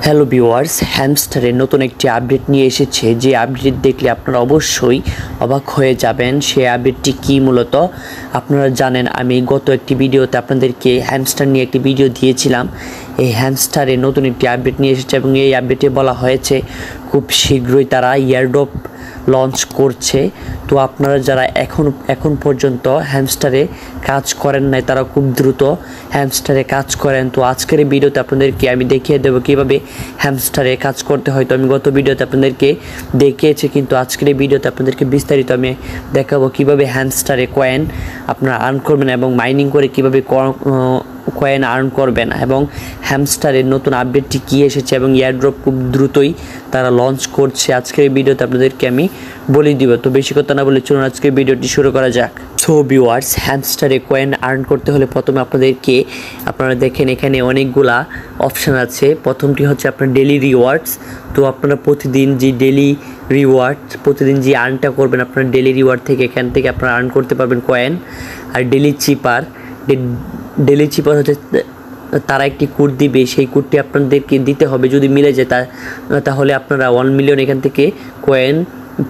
Hello viewers, হ্যামস্টারের নতুন একটি update নিয়ে এসেছে। যে আপডেট দেখলে আপনারা অবশ্যই অবাক হয়ে যাবেন। সেই আপডেটটি কী মূলত আপনারা জানেন, আমি গত একটি ভিডিওতে আপনাদেরকে হ্যামস্টার নিয়ে একটি ভিডিও দিয়েছিলাম। এই হ্যামস্টারের নতুন একটি আপডেট নিয়ে এসেছে এবং এই আপডেটে বলা হয়েছে খুব শীঘ্রই তারা ইয়ারড্রপ লঞ্চ করছে। তো আপনারা যারা এখন পর্যন্ত হ্যামস্টারে কাজ করেন নাই, তারা খুব দ্রুত হ্যামস্টারে কাজ করেন। তো আজকের এই ভিডিওতে আপনাদেরকে আমি দেখিয়ে দেবো কীভাবে হ্যামস্টারে কাজ করতে হয়। তো আমি গত ভিডিওতে আপনাদেরকে দেখিয়েছি, কিন্তু আজকের এই ভিডিওতে আপনাদেরকে বিস্তারিত আমি দেখাবো কীভাবে হ্যামস্টারে কয়েন আপনারা আর্ন করবেন এবং মাইনিং করে কীভাবে কয়েন আর্ন করবেন এবং হ্যামস্টারের নতুন আপডেটটি কী এসেছে এবং এয়ারড্রপ খুব দ্রুতই তারা লঞ্চ করছে। আজকের এই ভিডিওতে আপনাদেরকে আমি বলে দিব। তো বেশি কথা না বলে চলুন আজকের ভিডিওটি শুরু করা যাক। সো ভিউয়ার্স, হ্যামস্টারে কয়েন আর্ন করতে হলে প্রথমে আপনারা দেখেন এখানে অনেকগুলা অপশান আছে। প্রথমটি হচ্ছে আপনার ডেলি রিওয়ার্ডস। তো আপনারা প্রতিদিন যে আর্নটা করবেন, আপনার ডেলি রিওয়ার্ড থেকে এখান থেকে আপনারা আর্ন করতে পারবেন কয়েন। আর ডেলি চিপার হচ্ছে তারা একটি কোড দিবে, সেই কোডটি আপনাদেরকে দিতে হবে। যদি মিলে যায় তাহলে আপনারা 1 মিলিয়ন এখান থেকে কয়েন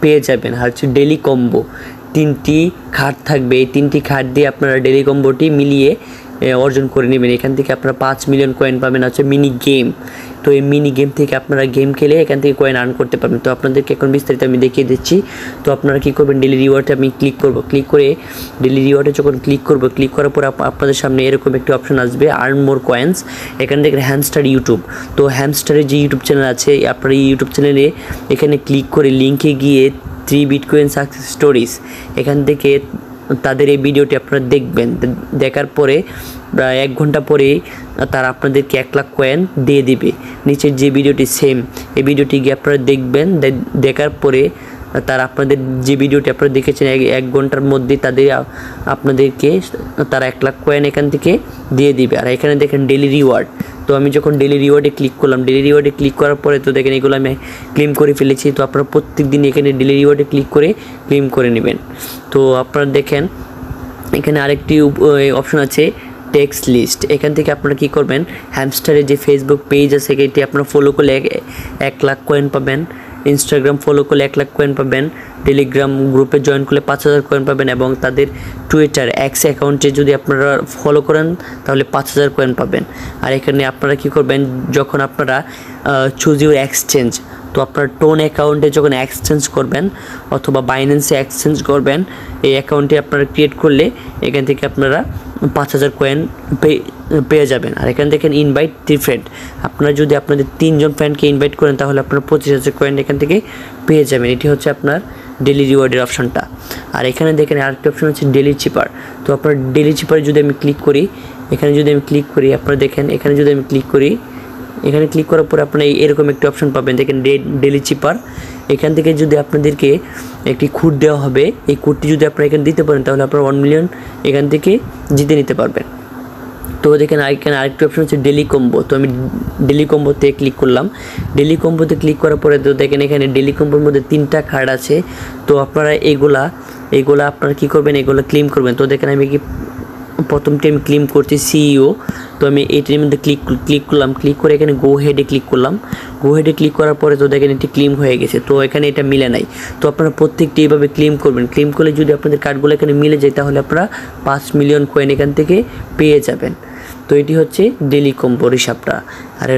পেয়ে যাবেন। আর হচ্ছে ডেলি কম্বো, 3টি কার্ড থাকবে। এই 3টি কার্ড দিয়ে আপনারা ডেলি কম্বোটি মিলিয়ে অর্জন করে নেবেন। এখান থেকে আপনারা 5 মিলিয়ন কয়েন পাবেন। হচ্ছে মিনি গেম। তো এই মিনি গেম থেকে আপনারা গেম খেলে এখান থেকে কয়েন আর্ন করতে পারবেন। তো আপনাদেরকে এখন বিস্তারিত আমি দেখিয়ে দিচ্ছি। তো আপনারা কী করবেন, ডেলি রিওয়ার্ডে আমি ক্লিক করে ডেলি রিওয়ার্ডে যখন ক্লিক করার পর আপনাদের সামনে এরকম একটি অপশন আসবে, আর্ন মোর কয়েন্স। এখান থেকে হ্যামস্টার ইউটিউব। তো হ্যামস্টারের যে ইউটিউব চ্যানেল আছে, আপনারা এই ইউটিউব চ্যানেলে এখানে ক্লিক করে লিঙ্কে গিয়ে 3 বিটকয়েন সাকসেস স্টোরিজ, এখান থেকে তাদের এই ভিডিওটি আপনারা দেখবেন। দেখার পরে প্রায় 1 ঘন্টা পরেই তারা আপনাদেরকে 1 লাখ কয়েন দিয়ে দিবে। নিচের যে ভিডিওটি সেম, এই ভিডিওটি গিয়ে আপনারা দেখবেন। দেখার পরে তারা আপনাদের যে ভিডিওটি আপনারা দেখেছেন 1 ঘন্টার মধ্যে আপনাদেরকে তারা 1 লাখ কয়েন এখান থেকে দিয়ে দিবে। আর এখানে দেখেন ডেলি রিওয়ার্ড। তো আমি যখন ডেলি রিওয়ার্ডে ক্লিক করলাম, ডেলি রিওয়ার্ডে ক্লিক করার পরে তো দেখেন এগুলো আমি ক্লেম করে ফেলেছি। তো আপনারা প্রত্যেক দিন এখানে ডেলি রিওয়ার্ডে ক্লিক করে ক্লেম করে নেবেন। তো আপনারা দেখেন এখানে আরেকটি অপশন আছে, টেক্সট লিস্ট। এখান থেকে আপনারা কী করবেন, হ্যামস্টারের যে ফেসবুক পেজ আছে এটি আপনারা ফলো করলে 1 লাখ কয়েন পাবেন। ইনস্টাগ্রাম ফলো করলে 1 লাখ কয়েন পাবেন। টেলিগ্রাম গ্রুপে জয়েন করলে 5000 কয়েন পাবেন এবং তাদের টুইটার এক্স অ্যাকাউন্টে যদি আপনারা ফলো করেন তাহলে 5000 কয়েন পাবেন। আর এখানে আপনারা কী করবেন, যখন আপনারা চুজ ইউর এক্সচেঞ্জ, তো আপনার টোন অ্যাকাউন্টে যখন এক্সচেঞ্জ করবেন অথবা বাইন্যান্সে এক্সচেঞ্জ করবেন, এই অ্যাকাউন্টে আপনারা ক্রিয়েট করলে এখান থেকে আপনারা 5000 কয়েন পেয়ে যাবেন। আর এখানে দেখেন ইনভাইট 3 ফ্রেন্ড, আপনারা যদি আপনাদের 3 জন ফ্রেন্ডকে ইনভাইট করেন তাহলে আপনারা 25,000 কয়েন এখান থেকে পেয়ে যাবেন। এটি হচ্ছে আপনার ডেলি রিওয়ার্ডের অপশনটা। আর এখানে দেখেন আরেকটি অপশন হচ্ছে ডেলি চিপার। তো আপনার ডেলি চিপারে যদি আমি ক্লিক করি, আপনারা দেখেন এখানে যদি আমি ক্লিক করি, এখানে ক্লিক করার পরে আপনারা এরকম একটি অপশন পাবেন, দেখেন ডেলি চিপার। এখান থেকে যদি আপনাদেরকে একটি কোড দেওয়া হবে, এই কোডটি যদি আপনারা এখানে দিতে পারেন তাহলে আপনারা 1 মিলিয়ন এখান থেকে জিতে নিতে পারবেন। তো দেখেন এখানে আরেকটি অপশন হচ্ছে ডেলি কম্বো। তো আমি ডেলি কম্বোতে ক্লিক করলাম। ডেলি কম্বোতে ক্লিক করার পরে তো দেখেন এখানে ডেলি কম্বোর মধ্যে 3টা কার্ড আছে। তো আপনারা এগুলা আপনারা কী করবেন, এগুলো ক্লেম করবেন। তো দেখেন আমি প্রথমটি আমি ক্লেম করছি সিইও। তো আমি এইটির মধ্যে ক্লিক করলাম। ক্লিক করে এখানে গো হেডে ক্লিক করলাম। গো হেডে ক্লিক করার পরে তো দেখেন এটি ক্লেম হয়ে গেছে। তো এখানে এটা মিলে নাই। তো আপনারা প্রত্যেকটি এইভাবে ক্লেম করবেন। ক্লেম করলে যদি আপনাদের কার্ডগুলো এখানে মিলে যায় তাহলে আপনারা 5 মিলিয়ন কয়েন এখান থেকে পেয়ে যাবেন। তো এটি হচ্ছে ডেলি কম্বোর হিসাবটা। আর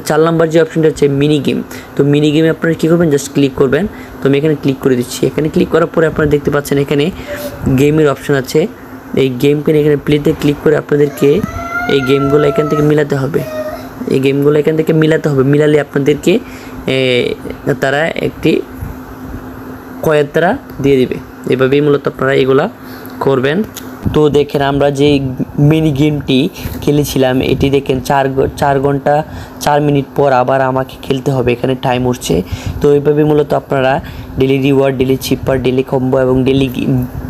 4 নম্বর যে অপশনটা হচ্ছে মিনি গেম। তো মিনি গেমে আপনারা কী করবেন, জাস্ট ক্লিক করবেন। তো আমি এখানে ক্লিক করে দিচ্ছি। এখানে ক্লিক করার পরে আপনারা দেখতে পাচ্ছেন এখানে গেমের অপশন আছে। এই গেমকে এখানে প্লেতে ক্লিক করে আপনাদেরকে এই গেমগুলো এখান থেকে মিলাতে হবে। মিলালে আপনাদেরকে তারা একটি কয়েন তারা দিয়ে দিবে। এভাবেই মূলত আপনারা এগুলা করবেন। তো দেখেন আমরা যে মিনি গেমটি খেলেছিলাম, এটি দেখেন 4 ঘন্টা 4 মিনিট পর আবার আমাকে খেলতে হবে, এখানে টাইম উঠছে। তো এইভাবে মূলত আপনারা ডেলি রিওয়ার্ড, ডেলি চিপার, ডেলি কম্বো এবং ডেলি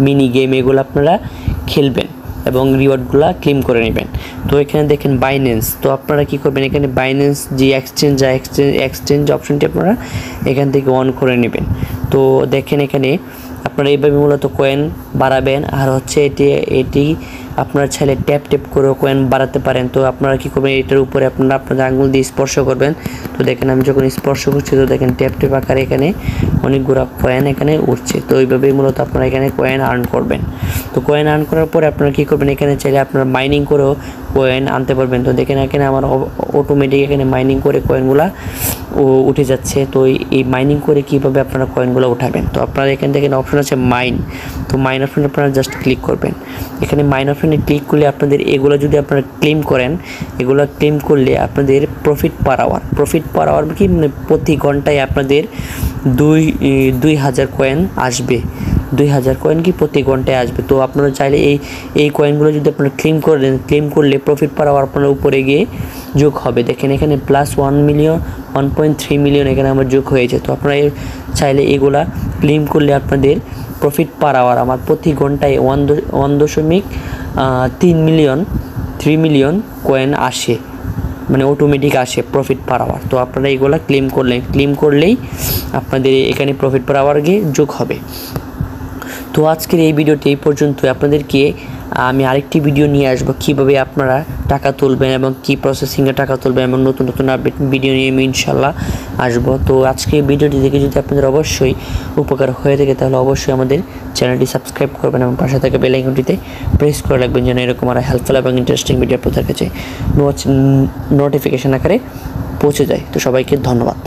মিনি গেম এগুলো আপনারা খেলবেন এবং রিওয়ার্ডগুলো ক্লেম করে নেবেন। তো এখানে দেখেন বাইন্যান্স। তো আপনারা কী করবেন, এখানে বাইন্যান্স যে এক্সচেঞ্জ অপশনটি আপনারা এখান থেকে অন করে নেবেন। তো দেখেন এখানে আপনারা এইভাবে মূলত কয়েন বাড়াবেন। আর হচ্ছে এটি আপনারা চাইলে ট্যাপ করেও কয়েন বাড়াতে পারেন। তো আপনারা কী করবেন, এটার উপরে আপনারা আপনাদের আঙুল দিয়ে স্পর্শ করবেন। তো দেখেন আমি যখন স্পর্শ করছি তো দেখেন ট্যাপ আকারে এখানে অনেকগুলো কয়েন এখানে উঠছে। তো এইভাবেই মূলত আপনারা এখানে কয়েন আর্ন করবেন। তো কয়েন আর্ন করার পরে আপনারা কী করবেন, এখানে চাইলে আপনারা মাইনিং করেও কয়েন আনতে পারবেন। তো দেখেন এখানে আমার অটোমেটিক এখানে মাইনিং করে কয়েনগুলো উঠে যাচ্ছে। তো এই মাইনিং করে কীভাবে আপনারা কয়েনগুলো উঠাবেন, তো আপনারা এখান থেকে অপশন আছে মাইন। তো মাইন অপশনে আপনারা জাস্ট ক্লিক করবেন। এখানে মাইন অপশনে ক্লিক করলে আপনাদের এগুলো যদি আপনারা ক্লেম করেন, এগুলো ক্লেম করলে আপনাদের প্রফিট পার আওয়ার কি মানে প্রতি ঘন্টায় আপনাদের 2000 কয়েন আসবে। 2000 কয়েন কি প্রতি ঘন্টায় আসবে। তো আপনারা চাইলে এই কয়েনগুলো যদি আপনারা ক্লেম করলে প্রফিট পার আওয়ার আপনার উপরে গিয়ে যোগ হবে। দেখেন এখানে প্লাস 1.3 মিলিয়ন এখানে আমার যোগ হয়েছে। তো আপনারা চাইলে এগুলা ক্লেম করলে আপনাদের প্রফিট পার আওয়ার আমার প্রতি ঘন্টায় 3 মিলিয়ন কয়েন আসে, মানে অটোমেটিক আসে প্রফিট পার আওয়ার। তো আপনারা এগুলা ক্লেম করলেই আপনাদের এখানে প্রফিট পার আওয়ার গিয়ে যোগ হবে। তো আজকের এই ভিডিওটি এই পর্যন্ত। আপনাদেরকে আমি আরেকটি ভিডিও নিয়ে আসবো কীভাবে আপনারা টাকা তুলবেন এবং কী প্রসেসিংয়ে টাকা তুলবেন এবং নতুন আপডেট ভিডিও নিয়ে আমি ইনশাল্লাহ আসবো। তো আজকে এই ভিডিওটি দেখে যদি আপনাদের অবশ্যই উপকার হয়ে থাকে তাহলে অবশ্যই আমাদের চ্যানেলটি সাবস্ক্রাইব করবেন এবং পাশে থাকা বেল আইকনটিতে প্রেস করে রাখবেন যেন এরকম আরও হেল্পফুল এবং ইন্টারেস্টিং ভিডিও আপনাদের কাছে নোটিফিকেশন আকারে পৌঁছে যায়। তো সবাইকে ধন্যবাদ।